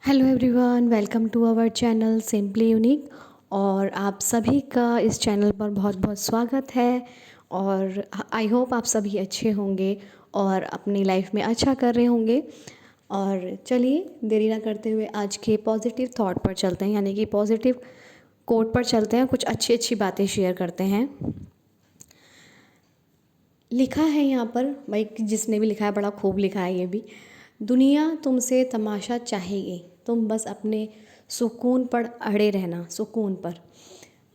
Hello everyone, welcome to our channel simply unique. और आप सभी का इस चैनल पर बहुत बहुत स्वागत है। और आई होप आप सभी अच्छे होंगे और अपनी लाइफ में अच्छा कर रहे होंगे। और चलिए देरी ना करते हुए आज के पॉजिटिव थॉट पर चलते हैं, यानी कि पॉजिटिव कोट पर चलते हैं। कुछ अच्छी अच्छी बातें शेयर करते हैं। लिखा है यहाँ पर, भाई जिसने भी लिखा है बड़ा खूब लिखा है ये भी। दुनिया तुमसे तमाशा चाहेगी, तुम बस अपने सुकून पर अड़े रहना। सुकून पर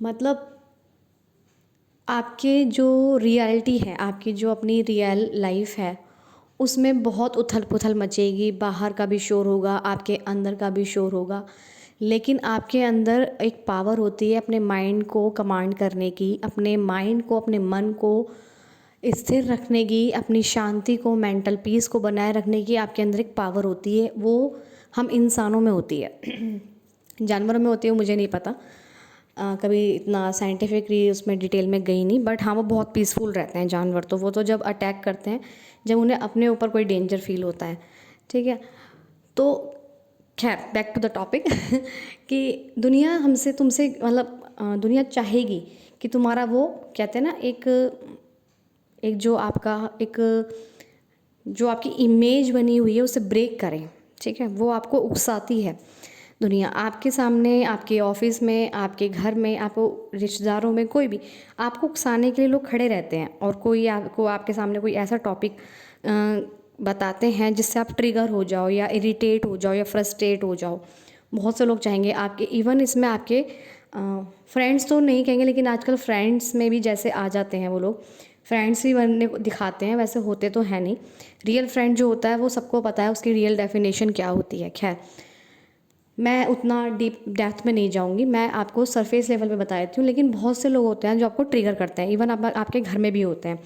मतलब आपके जो रियलिटी है, आपकी जो अपनी रियल लाइफ है, उसमें बहुत उथल पुथल मचेगी। बाहर का भी शोर होगा, आपके अंदर का भी शोर होगा, लेकिन आपके अंदर एक पावर होती है अपने माइंड को कमांड करने की, अपने माइंड को, अपने मन को स्थिर रखने की, अपनी शांति को, मेंटल पीस को बनाए रखने की आपके अंदर एक पावर होती है। वो हम इंसानों में होती है। जानवरों में होती है मुझे नहीं पता, कभी इतना साइंटिफिकली उसमें डिटेल में गई नहीं, बट हाँ वो बहुत पीसफुल रहते हैं जानवर। तो वो तो जब अटैक करते हैं, जब उन्हें अपने ऊपर कोई डेंजर फील होता है, ठीक है। तो खैर बैक टू द टॉपिक कि दुनिया हमसे तुमसे मतलब दुनिया चाहेगी कि तुम्हारा वो कहते हैं ना, एक एक जो आपका एक जो आपकी इमेज बनी हुई है उसे ब्रेक करें, ठीक है। वो आपको उकसाती है दुनिया, आपके सामने, आपके ऑफिस में, आपके घर में, आपको रिश्तेदारों में, कोई भी आपको उकसाने के लिए लोग खड़े रहते हैं। और कोई आपको आपके सामने कोई ऐसा टॉपिक बताते हैं जिससे आप ट्रिगर हो जाओ या इरिटेट हो जाओ या फ्रस्ट्रेट हो जाओ। बहुत से लोग चाहेंगे आपके, इवन इसमें आपके फ्रेंड्स तो नहीं कहेंगे, लेकिन आजकल फ्रेंड्स में भी जैसे आ जाते हैं वो लोग, फ्रेंड्स ही बनने को दिखाते हैं, वैसे होते तो है नहीं। रियल फ्रेंड जो होता है वो सबको पता है उसकी रियल डेफिनेशन क्या होती है। खैर मैं उतना डीप डेप्थ में नहीं जाऊंगी, मैं आपको सरफेस लेवल पे बता देती हूँ। लेकिन बहुत से लोग होते हैं जो आपको ट्रिगर करते हैं, इवन आपके घर में भी होते हैं,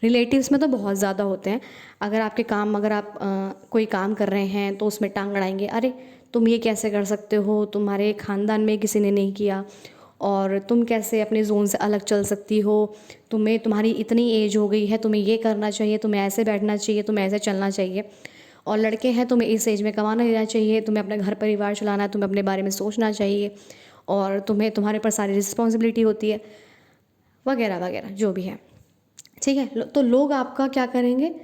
रिलेटिव्स में तो बहुत ज़्यादा होते हैं। अगर आपके काम, अगर आप कोई काम कर रहे हैं तो उसमें टांग अड़ाएंगे, अरे तुम ये कैसे कर सकते हो, तुम्हारे ख़ानदान में किसी ने नहीं किया, और तुम कैसे अपने जोन से अलग चल सकती हो, तुम्हें, तुम्हारी इतनी एज हो गई है, तुम्हें ये करना चाहिए, तुम्हें ऐसे बैठना चाहिए, तुम्हें ऐसे चलना चाहिए, और लड़के हैं तुम्हें इस एज में कमाना लेना चाहिए, तुम्हें अपना घर परिवार चलाना है, तुम्हें अपने बारे में सोचना चाहिए, और तुम्हें, तुम्हारे पर सारी रिस्पॉन्सिबिलिटी होती है, वगैरह वगैरह जो भी है, ठीक है। तो लोग आपका क्या करेंगे,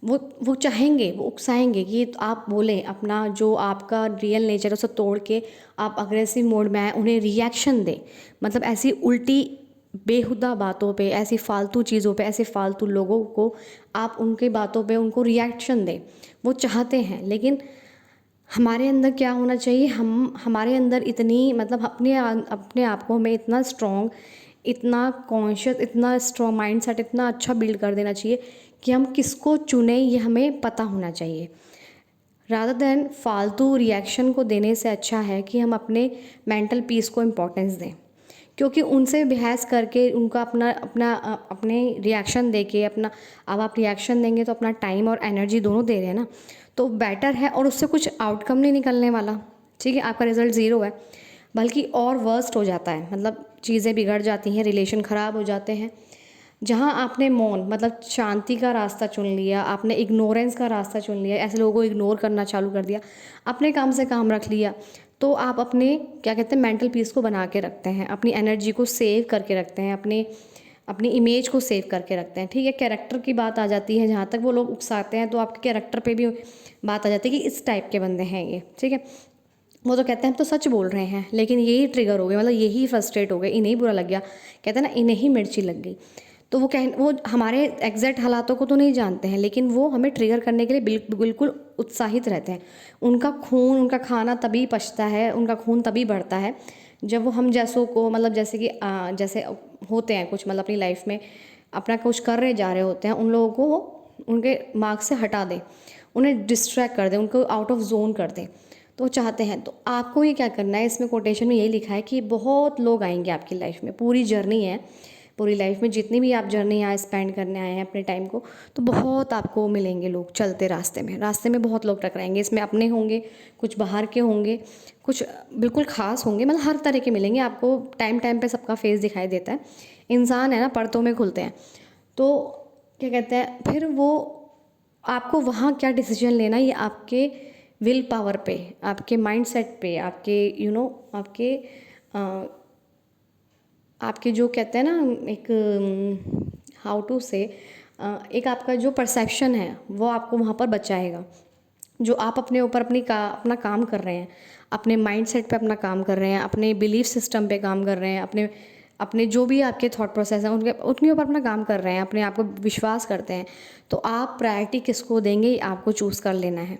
वो चाहेंगे, वो उकसाएंगे कि आप बोलें अपना जो आपका रियल नेचर है उसे तोड़ के आप अग्रेसिव मोड में आए, उन्हें रिएक्शन दें। मतलब ऐसी उल्टी बेहुदा बातों पे, ऐसी फालतू चीज़ों पे, ऐसे फालतू लोगों को आप उनके बातों पे उनको रिएक्शन दें। वो चाहते हैं, लेकिन हमारे अंदर क्या होना चाहिए, हम हमारे अंदर इतनी मतलब अपने आप को हमें इतना स्ट्रॉन्ग, इतना कॉन्शियस, इतना स्ट्रॉन्ग माइंड सेट, इतना अच्छा बिल्ड कर देना चाहिए कि हम किसको चुने ये हमें पता होना चाहिए। रादर देन फालतू रिएक्शन को देने से अच्छा है कि हम अपने मेंटल पीस को इम्पोर्टेंस दें। क्योंकि उनसे बहस करके, उनका अपना अपना अपने रिएक्शन दे के अपना, अब आप रिएक्शन देंगे तो अपना टाइम और एनर्जी दोनों दे रहे हैं ना, तो बेटर है। और उससे कुछ आउटकम नहीं निकलने वाला, ठीक है, आपका रिजल्ट ज़ीरो है, बल्कि और वर्स्ट हो जाता है। मतलब चीज़ें बिगड़ जाती हैं, रिलेशन ख़राब हो जाते हैं। जहाँ आपने मौन मतलब शांति का रास्ता चुन लिया, आपने इग्नोरेंस का रास्ता चुन लिया, ऐसे लोगों को इग्नोर करना चालू कर दिया, अपने काम से काम रख लिया, तो आप अपने क्या कहते हैं मेंटल पीस को बना के रखते हैं, अपनी एनर्जी को सेव करके रखते हैं, अपने अपनी इमेज को सेव करके रखते हैं, ठीक है। कैरेक्टर की बात आ जाती है, जहाँ तक वो लोग उकसाते हैं तो आपके कैरेक्टर पे भी बात आ जाती है कि इस टाइप के बंदे हैं ये, ठीक है। वो तो कहते हैं हम तो सच बोल रहे हैं, लेकिन यही ट्रिगर हो गए, मतलब यही फ्रस्ट्रेट हो गए, इन्हें ही बुरा लग गया, कहते हैं ना इन्हें ही मिर्ची लग गई। तो वो हमारे एग्जैक्ट हालातों को तो नहीं जानते हैं, लेकिन वो हमें ट्रिगर करने के लिए बिल्कुल उत्साहित रहते हैं। उनका खून, उनका खाना तभी पचता है, उनका खून तभी बढ़ता है जब वो हम जैसों को, मतलब जैसे कि जैसे होते हैं कुछ, मतलब अपनी लाइफ में अपना कुछ कर रहे जा रहे होते हैं, उन लोगों को वो उनके मार्ग से हटा दें, उन्हें डिस्ट्रैक्ट कर दें, उनको आउट ऑफ जोन कर दें। तो वो चाहते हैं, तो आपको ये क्या करना है, इसमें कोटेशन में यही लिखा है कि बहुत लोग आएंगे आपकी लाइफ में, पूरी जर्नी है, पूरी लाइफ में जितनी भी आप जर्नी यहाँ स्पेंड करने आए हैं अपने टाइम को, तो बहुत आपको मिलेंगे लोग चलते रास्ते में बहुत लोग टकराएंगे। इसमें अपने होंगे, कुछ बाहर के होंगे, कुछ बिल्कुल ख़ास होंगे, मतलब हर तरह के मिलेंगे आपको। टाइम टाइम पे सबका फेस दिखाई देता है, इंसान है ना, परतों में खुलते हैं। तो क्या कहते हैं, फिर वो आपको वहाँ क्या डिसीजन लेना, ये आपके विल पावर पे, आपके माइंडसेट पे, आपके आपके आपके जो कहते हैं ना एक हाउ टू से एक आपका जो परसेप्शन है वो आपको वहाँ पर बचाएगा। जो आप अपने ऊपर अपना काम कर रहे हैं, अपने माइंडसेट पे अपना काम कर रहे हैं, अपने बिलीफ सिस्टम पे काम कर रहे हैं, अपने अपने जो भी आपके थॉट प्रोसेस हैं उनके ऊपर अपना काम कर रहे हैं, अपने आप को विश्वास करते हैं, तो आप प्रायोरिटी किसको देंगे ये आपको चूज़ कर लेना है।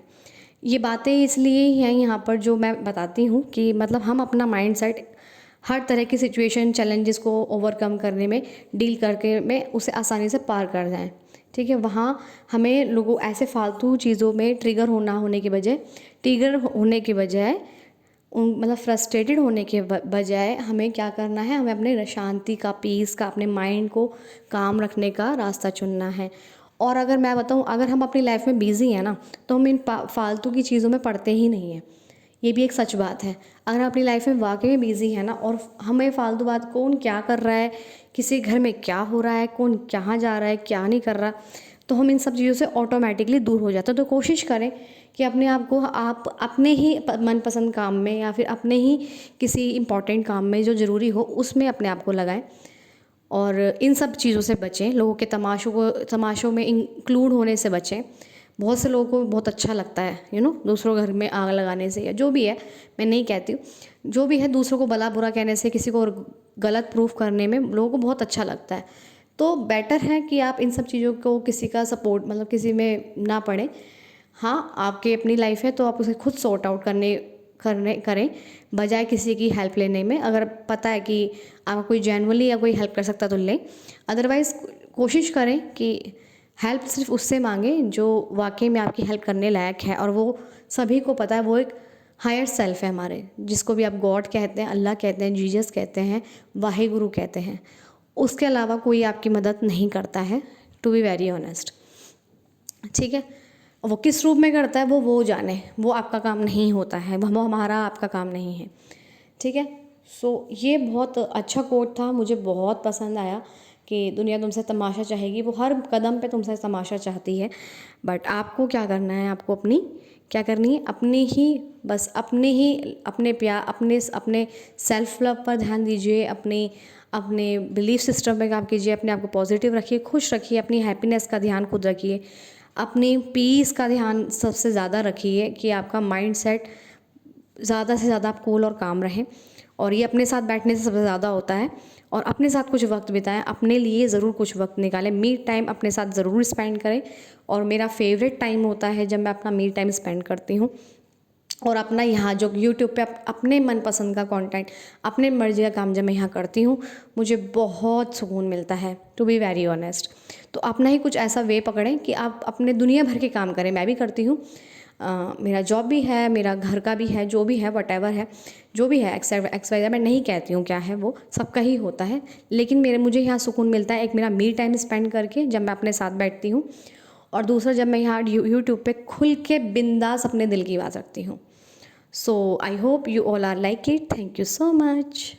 ये बातें इसलिए हैं यहाँ पर जो मैं बताती हूँ कि मतलब हम अपना माइंडसेट हर तरह की सिचुएशन चैलेंजेस को ओवरकम करने में, डील करके में उसे आसानी से पार कर जाएं। ठीक है, वहाँ हमें लोगों ऐसे फालतू चीज़ों में ट्रिगर होने के बजाय मतलब फ्रस्ट्रेटेड होने के बजाय हमें क्या करना है, हमें अपने शांति का, पीस का, अपने माइंड को काम रखने का रास्ता चुनना है। और अगर मैं बताऊँ, अगर हम अपनी लाइफ में बिज़ी हैं ना, तो हम इन फालतू की चीज़ों में पड़ते ही नहीं हैं। ये भी एक सच बात है। अगर हम अपनी लाइफ में वाकई में बिज़ी है ना, और हमें फालतू बात, कौन क्या कर रहा है, किसी घर में क्या हो रहा है, कौन कहाँ जा रहा है, क्या नहीं कर रहा, तो हम इन सब चीज़ों से ऑटोमेटिकली दूर हो जाते हैं। तो कोशिश करें कि अपने आप को आप अपने ही मनपसंद काम में या फिर अपने ही किसी इम्पोर्टेंट काम में जो ज़रूरी हो उसमें अपने आप को लगाएं, और इन सब चीज़ों से बचें। लोगों के तमाशों में इंक्लूड होने से बचें। बहुत से लोगों को बहुत अच्छा लगता है दूसरों घर में आग लगाने से, या जो भी है, मैं नहीं कहती हूँ, जो भी है, दूसरों को भला बुरा कहने से, किसी को गलत प्रूफ करने में लोगों को बहुत अच्छा लगता है। तो बेटर है कि आप इन सब चीज़ों को, किसी का सपोर्ट मतलब किसी में ना पड़े। हाँ, आपकी अपनी लाइफ है तो आप उसे खुद सॉर्ट आउट करें, बजाय किसी की हेल्प लेने में। अगर पता है कि आपका कोई जेन्युइनली या कोई हेल्प कर सकता तो लें, अदरवाइज़ कोशिश करें कि हेल्प सिर्फ उससे मांगे जो वाकई में आपकी हेल्प करने लायक है, और वो सभी को पता है, वो एक हायर सेल्फ है हमारे, जिसको भी आप गॉड कहते हैं, अल्लाह कहते हैं, जीसस कहते हैं, वाहिगुरु कहते हैं। उसके अलावा कोई आपकी मदद नहीं करता है, टू बी वेरी ऑनेस्ट। ठीक है, वो किस रूप में करता है वो जाने, वो आपका काम नहीं होता है, वो हमारा आपका काम नहीं है। ठीक है, सो ये बहुत अच्छा कोट था, मुझे बहुत पसंद आया कि दुनिया तुमसे तमाशा चाहेगी, वो हर कदम पे तुमसे तमाशा चाहती है, बट आपको क्या करना है, आपको क्या करनी है, अपने सेल्फ लव पर ध्यान दीजिए, अपने बिलीफ सिस्टम पे काम कीजिए, अपने आप को पॉजिटिव रखिए, खुश रखिए, अपनी हैप्पीनेस का ध्यान खुद रखिए, अपनी पीस का ध्यान सबसे ज़्यादा रखिए कि आपका माइंड सेट ज़्यादा से ज़्यादा आप कूल और काम रहें। और ये अपने साथ बैठने से सबसे ज़्यादा होता है। और अपने साथ कुछ वक्त बिताएं, अपने लिए ज़रूर कुछ वक्त निकालें, मी टाइम अपने साथ ज़रूर स्पेंड करें। और मेरा फेवरेट टाइम होता है जब मैं अपना मी टाइम स्पेंड करती हूँ, और अपना यहाँ जो यूट्यूब पे अपने मनपसंद का कंटेंट, अपने मर्जी का काम जब मैं यहाँ करती हूँ, मुझे बहुत सुकून मिलता है, टू बी वेरी ऑनेस्ट। तो अपना ही कुछ ऐसा वे पकड़ें कि आप अपने दुनिया भर के काम करें। मैं भी करती हूँ, मेरा जॉब भी है, मेरा घर का भी है, जो भी है, वटेवर है, जो भी है, एक्स वाई, मैं नहीं कहती हूँ क्या है, वो सबका ही होता है, लेकिन मुझे यहाँ सुकून मिलता है, एक मेरा मी टाइम स्पेंड करके जब मैं अपने साथ बैठती हूँ, और दूसरा जब मैं यहाँ यूट्यूब पे खुल के बिंदास अपने दिल की बात रखती हूँ। So I hope you all are like it. Thank you so much.